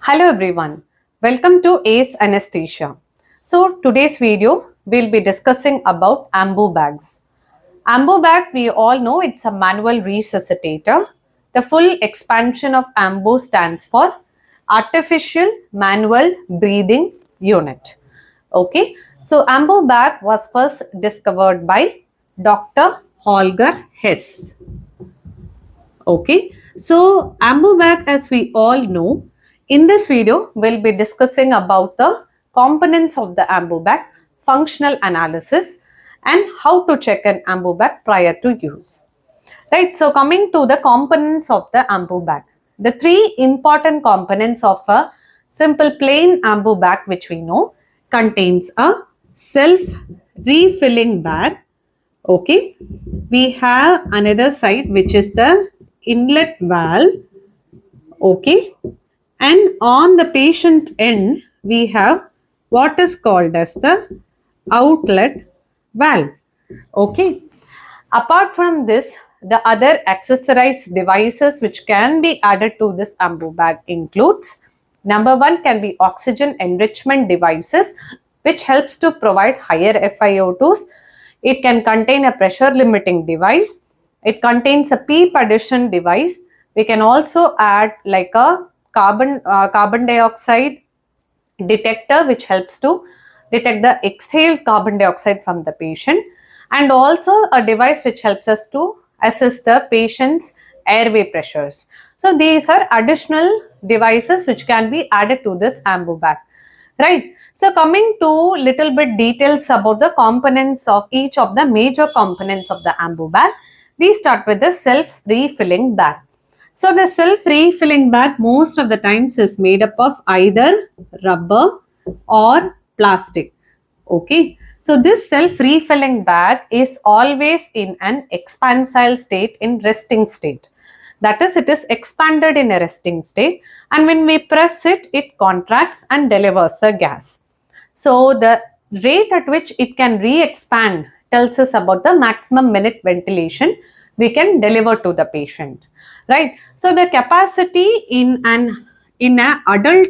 Hello everyone, welcome to ACE Anesthesia. So today's video we'll be discussing about AMBU bags. AMBU bag, we all know it's a manual resuscitator. The full expansion of AMBU stands for Artificial Manual Breathing Unit. Okay, so AMBU bag was first discovered by Dr. Holger Hess. Okay, so AMBU bag, as we all know, in this video we'll be discussing about the components of the AMBU bag, functional analysis, and how to check an AMBU bag prior to use. Right, so coming to the components of the AMBU bag, the three important components of a simple plain AMBU bag which we know contains a self-refilling bag. Okay, we have another side which is the inlet valve. Okay, and on the patient end we have what is called as the outlet valve. Okay, apart from this, the other accessorized devices which can be added to this AMBU bag includes: number one can be oxygen enrichment devices, which helps to provide higher FiO2s. It can contain a pressure limiting device. It contains a PEEP addition device. We can also add like a carbon dioxide detector, which helps to detect the exhaled carbon dioxide from the patient, and also a device which helps us to assess the patient's airway pressures. So these are additional devices which can be added to this AMBU bag. Right. So coming to little bit details about the components of each of the major components of the AMBU bag, we start with the self-refilling bag. So the self-refilling bag most of the times is made up of either rubber or plastic. Okay. So this self-refilling bag is always in an expansile state, in resting state. That is, it is expanded in a resting state, and when we press it, it contracts and delivers the gas. So the rate at which it can re-expand tells us about the maximum minute ventilation we can deliver to the patient. Right. So the capacity in an adult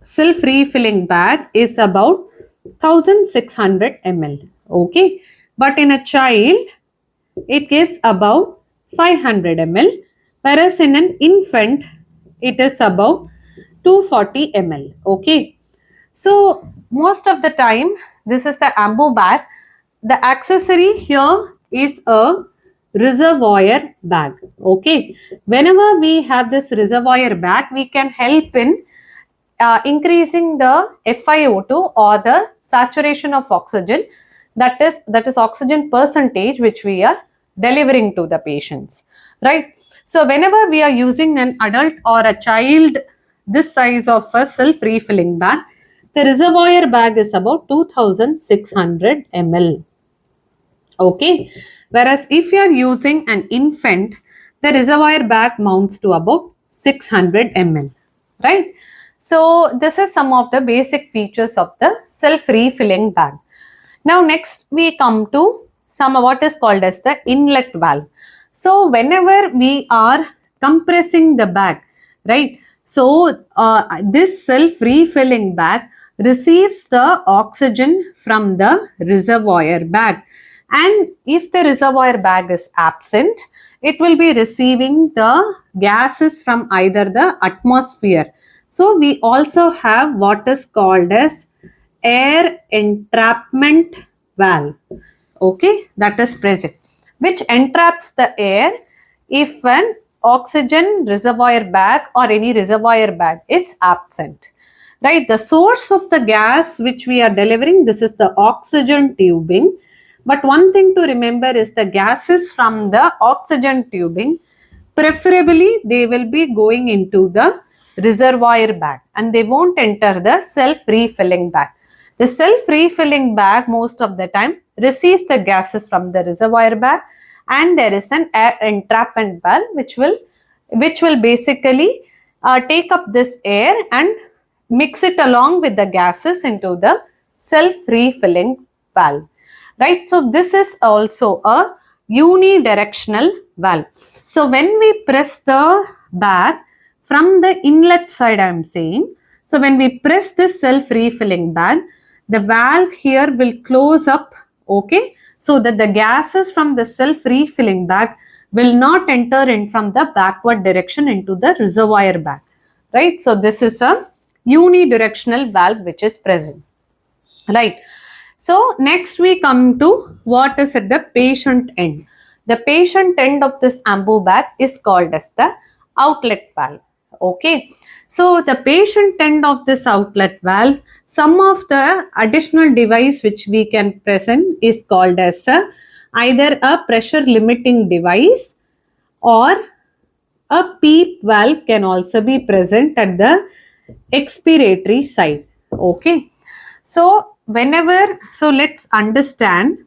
self-refilling bag is about 1600 ml. Okay. But in a child, it is about 500 ml, whereas in an infant, it is about 240 ml. Okay. So most of the time, this is the AMBU bag. The accessory here is a reservoir bag. Okay. Whenever we have this reservoir bag, we can help in increasing the FiO2 or the saturation of oxygen, that is oxygen percentage which we are delivering to the patients, right? So whenever we are using an adult or a child this size of a self-refilling bag, the reservoir bag is about 2600 ml. Okay, whereas if you are using an infant, the reservoir bag mounts to about 600 ml, right? So this is some of the basic features of the self-refilling bag. Now next we come to some what is called as the inlet valve. So whenever we are compressing the bag, right? So this self-refilling bag receives the oxygen from the reservoir bag, and if the reservoir bag is absent, it will be receiving the gases from either the atmosphere. So we also have what is called as air entrapment valve. Okay, that is present, which entraps the air if an oxygen reservoir bag or any reservoir bag is absent. Right, the source of the gas which we are delivering, this is the oxygen tubing. But one thing to remember is the gases from the oxygen tubing, preferably they will be going into the reservoir bag and they won't enter the self-refilling bag. The self-refilling bag most of the time receives the gases from the reservoir bag, and there is an air entrapment valve which will basically take up this air and mix it along with the gases into the self-refilling valve. Right, so this is also a unidirectional valve. So when we press the bag, from the inlet side I am saying. So when we press this self-refilling bag, the valve here will close up, okay, so that the gases from the self-refilling bag will not enter in from the backward direction into the reservoir bag, right? So this is a unidirectional valve which is present, right? So next we come to what is at the patient end. The patient end of this AMBU bag is called as the outlet valve. Okay. So the patient end of this outlet valve, some of the additional device which we can present is called as either a pressure limiting device or a PEEP valve can also be present at the expiratory side. Okay. So let's understand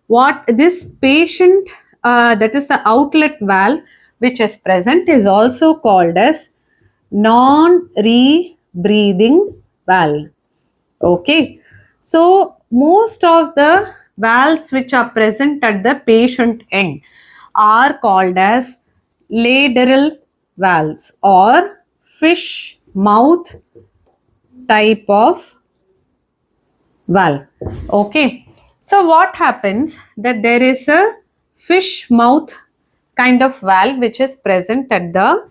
what this patient, that is the outlet valve which is present, is also called as non-rebreathing valve. Okay. So most of the valves which are present at the patient end are called as lateral valves or fish mouth type of valve. Okay. So what happens that there is a fish mouth kind of valve which is present at the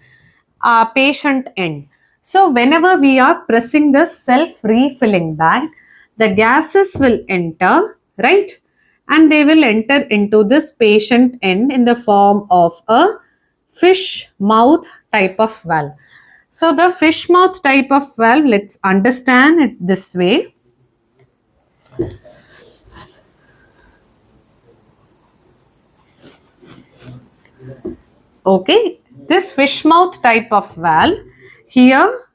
patient end. So whenever we are pressing the self-refilling bag, the gases will enter, right? And they will enter into this patient end in the form of a fish mouth type of valve. So the fish mouth type of valve, let's understand it this way. Okay, this fish mouth type of valve, here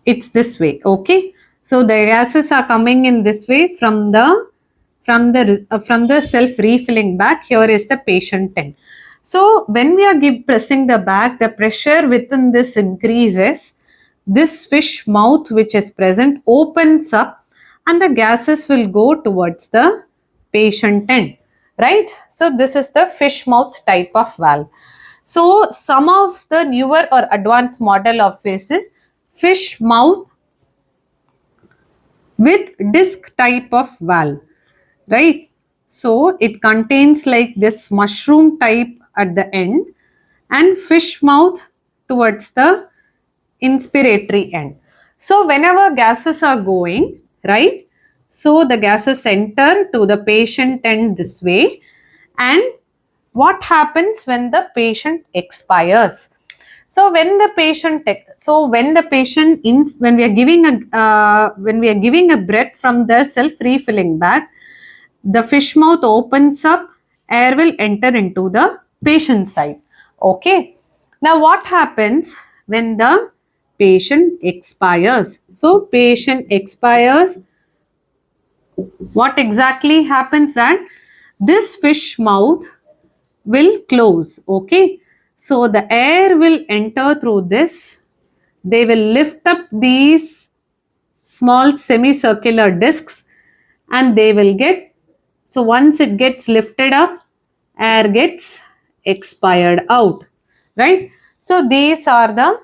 it's this way. Okay, so the gases are coming in this way from the self refilling bag. Here is the patient end. So when we are pressing the bag, the pressure within this increases. This fish mouth which is present opens up and the gases will go towards the patient end, right? So this is the fish mouth type of valve. So some of the newer or advanced model of this is fish mouth with disc type of valve, right? So it contains like this mushroom type at the end and fish mouth towards the inspiratory end. So whenever gases are going, right, so the gases enter to the patient end this way. And what happens when the patient expires? So when we are giving a breath from the self-refilling bag, the fish mouth opens up, air will enter into the patient side. Okay. Now what happens when the patient expires? So patient expires, what exactly happens that this fish mouth will close. Okay. So the air will enter through this. They will lift up these small semicircular discs and they will get, so once it gets lifted up, air gets expired out, right? So these are the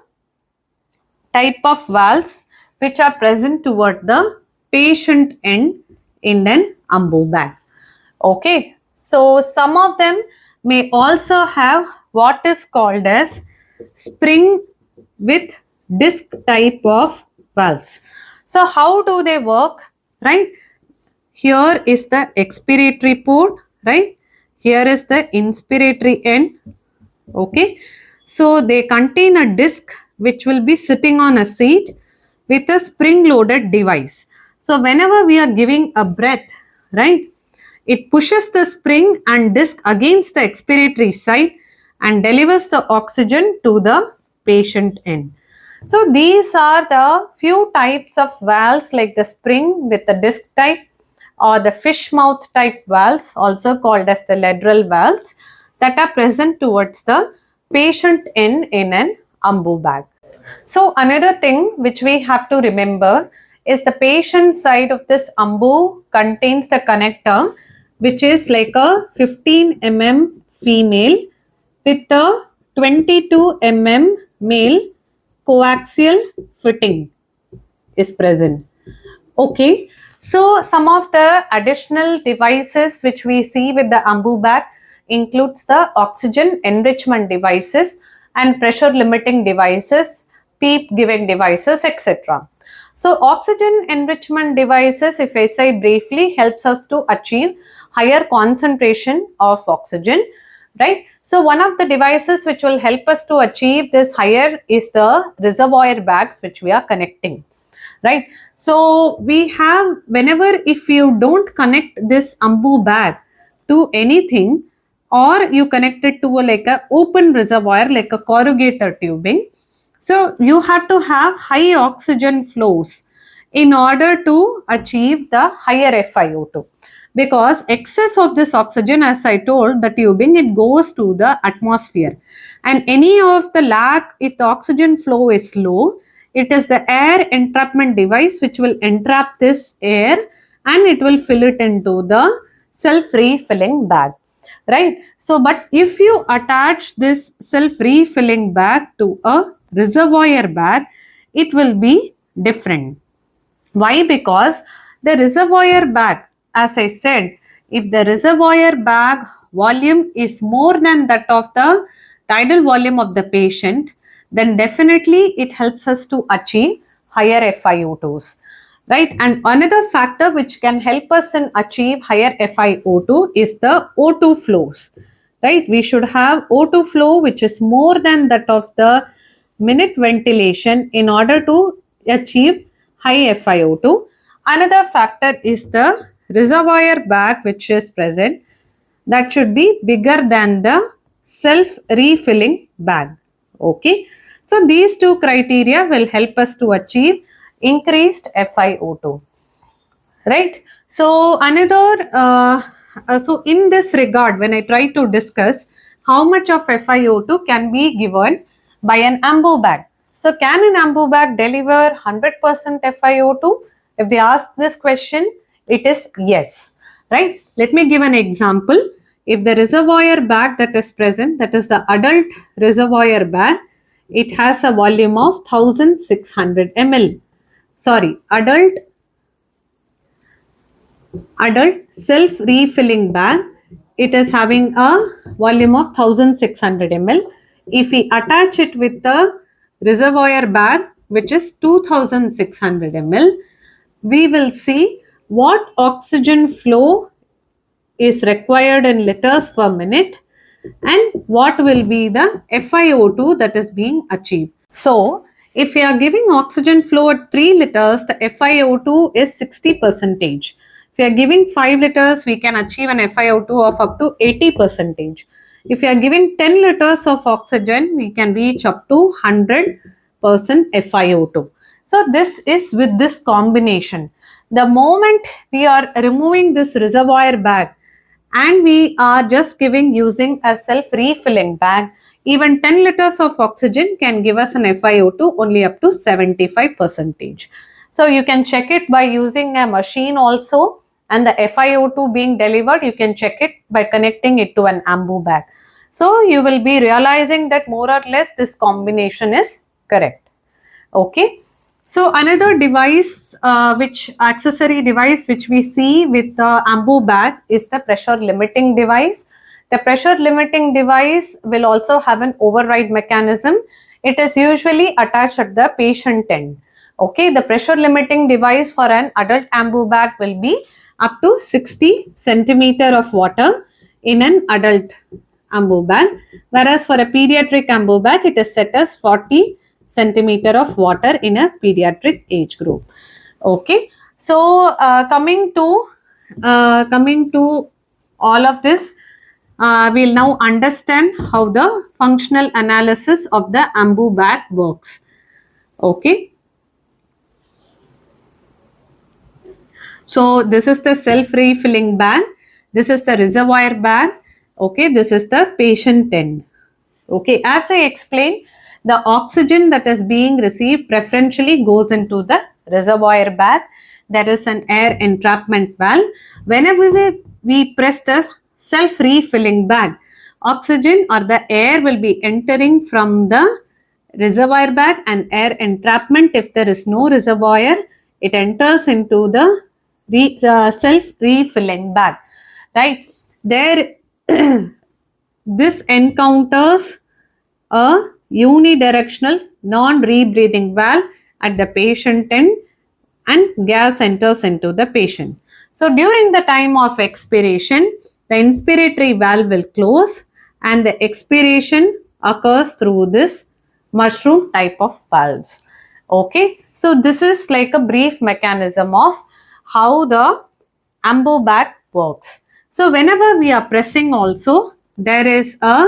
type of valves which are present toward the patient end in an AMBU bag. Okay, so some of them may also have what is called as spring with disc type of valves. So how do they work, right? Here is the expiratory port, right? Here is the inspiratory end. Okay, so they contain a disc which will be sitting on a seat with a spring loaded device. So whenever we are giving a breath, right, it pushes the spring and disc against the expiratory side and delivers the oxygen to the patient end. So these are the few types of valves like the spring with the disc type or the fish mouth type valves, also called as the lateral valves, that are present towards the patient end in an AMBU bag. So another thing which we have to remember is the patient side of this AMBU contains the connector which is like a 15 mm female with a 22 mm male coaxial fitting is present. Okay, so some of the additional devices which we see with the AMBU bag includes the oxygen enrichment devices and pressure limiting devices, PEEP giving devices, etc. So oxygen enrichment devices, if I say briefly, helps us to achieve higher concentration of oxygen, right? So one of the devices which will help us to achieve this higher is the reservoir bags which we are connecting, right? So we have, whenever if you don't connect this AMBU bag to anything, or you connect it to like a open reservoir like a corrugator tubing, so you have to have high oxygen flows in order to achieve the higher FiO2, because excess of this oxygen, as I told, the tubing, it goes to the atmosphere, and any of the lack, if the oxygen flow is low, it is the air entrapment device which will entrap this air and it will fill it into the self-refilling bag, right? So but if you attach this self-refilling bag to a reservoir bag, it will be different. Why? Because the reservoir bag, as I said, if the reservoir bag volume is more than that of the tidal volume of the patient, then definitely it helps us to achieve higher FiO2s, right? And another factor which can help us in achieve higher FiO2 is the O2 flows, right? We should have O2 flow which is more than that of the minute ventilation in order to achieve high FiO2. Another factor is the reservoir bag which is present, that should be bigger than the self-refilling bag. Okay, so these two criteria will help us to achieve increased FiO2, right? So another, so in this regard, when I try to discuss how much of FiO2 can be given by an AMBU bag. So can an AMBU bag deliver 100% FiO2? If they ask this question, it is yes, right? Let me give an example. If the reservoir bag that is present, that is the adult reservoir bag, it has a volume of 1600 ml. Sorry, adult self-refilling bag, it is having a volume of 1600 ml. If we attach it with the reservoir bag which is 2600 ml, we will see what oxygen flow is required in liters per minute and what will be the FiO2 that is being achieved. So if we are giving oxygen flow at 3 liters, the FiO2 is 60%. If we are giving 5 liters, we can achieve an FiO2 of up to 80%. If we are giving 10 liters of oxygen, we can reach up to 100% FiO2. So this is with this combination. The moment we are removing this reservoir bag and we are just giving using a self-refilling bag, even 10 liters of oxygen can give us an FiO2 only up to 75%. So you can check it by using a machine also, and the FiO2 being delivered, you can check it by connecting it to an AMBU bag. So you will be realizing that more or less this combination is correct. Okay. So another device, accessory device which we see with the AMBU bag is the pressure limiting device. The pressure limiting device will also have an override mechanism. It is usually attached at the patient end. Okay, the pressure limiting device for an adult AMBU bag will be up to 60 centimeter of water in an adult AMBU bag, whereas for a pediatric AMBU bag it is set as 40 centimeter of water in a pediatric age group. Okay, so coming to all of this, we'll now understand how the functional analysis of the AMBU bag works. Okay, so this is the self-refilling bag, this is the reservoir bag. Okay, this is the patient end. Okay, as I explained, the oxygen that is being received preferentially goes into the reservoir bag. There is an air entrapment valve. Whenever we press the self-refilling bag, oxygen or the air will be entering from the reservoir bag and air entrapment. If there is no reservoir, it enters into the self-refilling bag, right? There, this encounters a unidirectional non-rebreathing valve at the patient end and gas enters into the patient. So during the time of expiration, the inspiratory valve will close and the expiration occurs through this mushroom type of valves. Okay, so this is like a brief mechanism of how the AMBU bag works. So whenever we are pressing also, there is a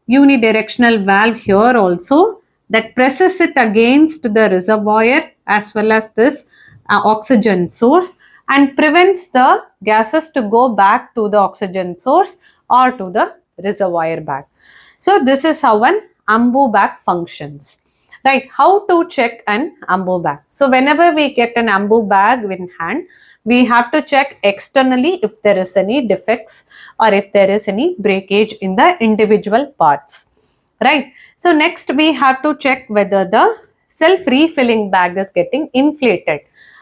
unidirectional valve here also that presses it against the reservoir as well as this oxygen source and prevents the gases to go back to the oxygen source or to the reservoir bag. So this is how an AMBU bag functions. Right, how to check an AMBU bag? So whenever we get an AMBU bag in hand, we have to check externally if there is any defects or if there is any breakage in the individual parts, right? So next we have to check whether the self-refilling bag is getting inflated.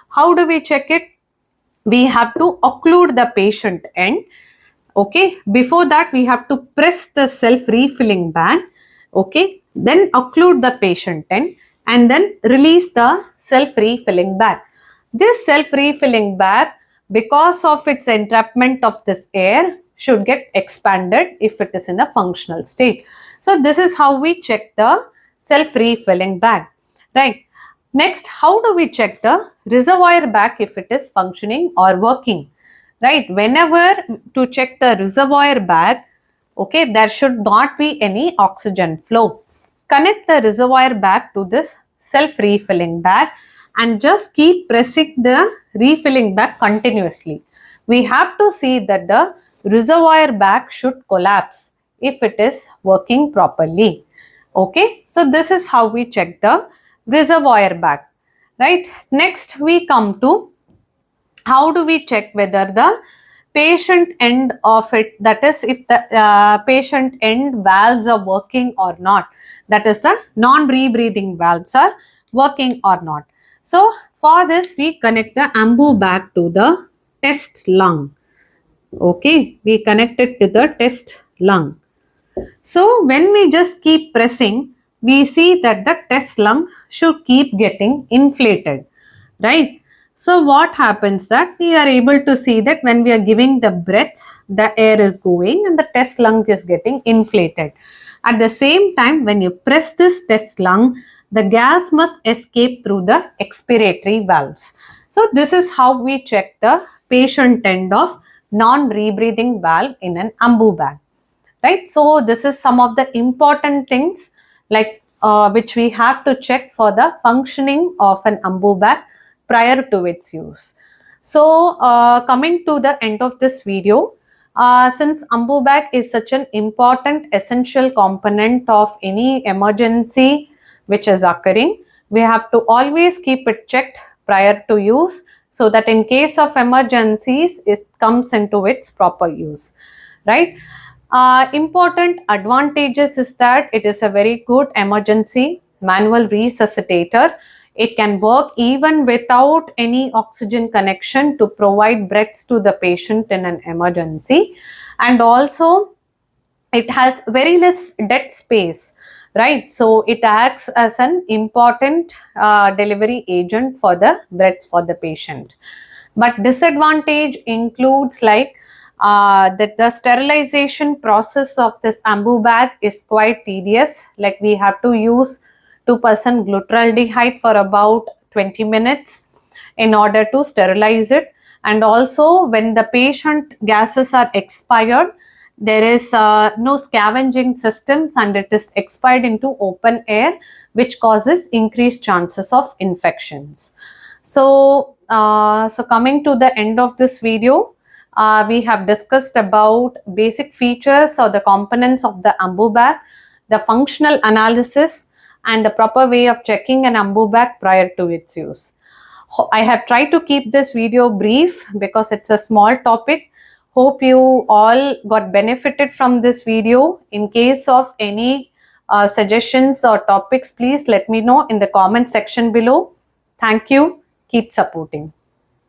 How do we check it? We have to occlude the patient end. Okay, before that we have to press the self-refilling bag. Okay, then occlude the patient end and then release the self-refilling bag. This self-refilling bag, because of its entrapment of this air, should get expanded if it is in a functional state. So this is how we check the self-refilling bag, right? Next, how do we check the reservoir bag if it is functioning or working, right? Whenever to check the reservoir bag, okay, there should not be any oxygen flow. Connect the reservoir bag to this self-refilling bag and just keep pressing the refilling bag continuously. We have to see that the reservoir bag should collapse if it is working properly. Okay, so this is how we check the reservoir bag, right? Next we come to how do we check whether the patient end of it, that is if the patient end valves are working or not, that is the non-rebreathing valves are working or not. So for this we connect the AMBU bag to the test lung. Okay, we connect it to the test lung. So when we just keep pressing, we see that the test lung should keep getting inflated, right? So what happens that we are able to see that when we are giving the breaths, the air is going and the test lung is getting inflated. At the same time, when you press this test lung, the gas must escape through the expiratory valves. So this is how we check the patient end of non-rebreathing valve in an AMBU bag, right? So this is some of the important things like which we have to check for the functioning of an AMBU bag prior to its use. So coming to the end of this video, since AMBU bag is such an important essential component of any emergency which is occurring, we have to always keep it checked prior to use so that in case of emergencies it comes into its proper use, right? Important advantages is that it is a very good emergency manual resuscitator. It can work even without any oxygen connection to provide breaths to the patient in an emergency, and also it has very less dead space, right? So it acts as an important delivery agent for the breaths for the patient. But disadvantage includes like that the sterilization process of this AMBU bag is quite tedious. Like we have to use 2% glutaraldehyde for about 20 minutes in order to sterilize it. And also when the patient gases are expired, there is no scavenging systems and it is expired into open air, which causes increased chances of infections. So, so coming to the end of this video, we have discussed about basic features or the components of the AMBU bag, the functional analysis, and the proper way of checking an AMBU bag prior to its use. I have tried to keep this video brief because it's a small topic. Hope you all got benefited from this video. In case of any suggestions or topics, please let me know in the comment section below. Thank you. Keep supporting.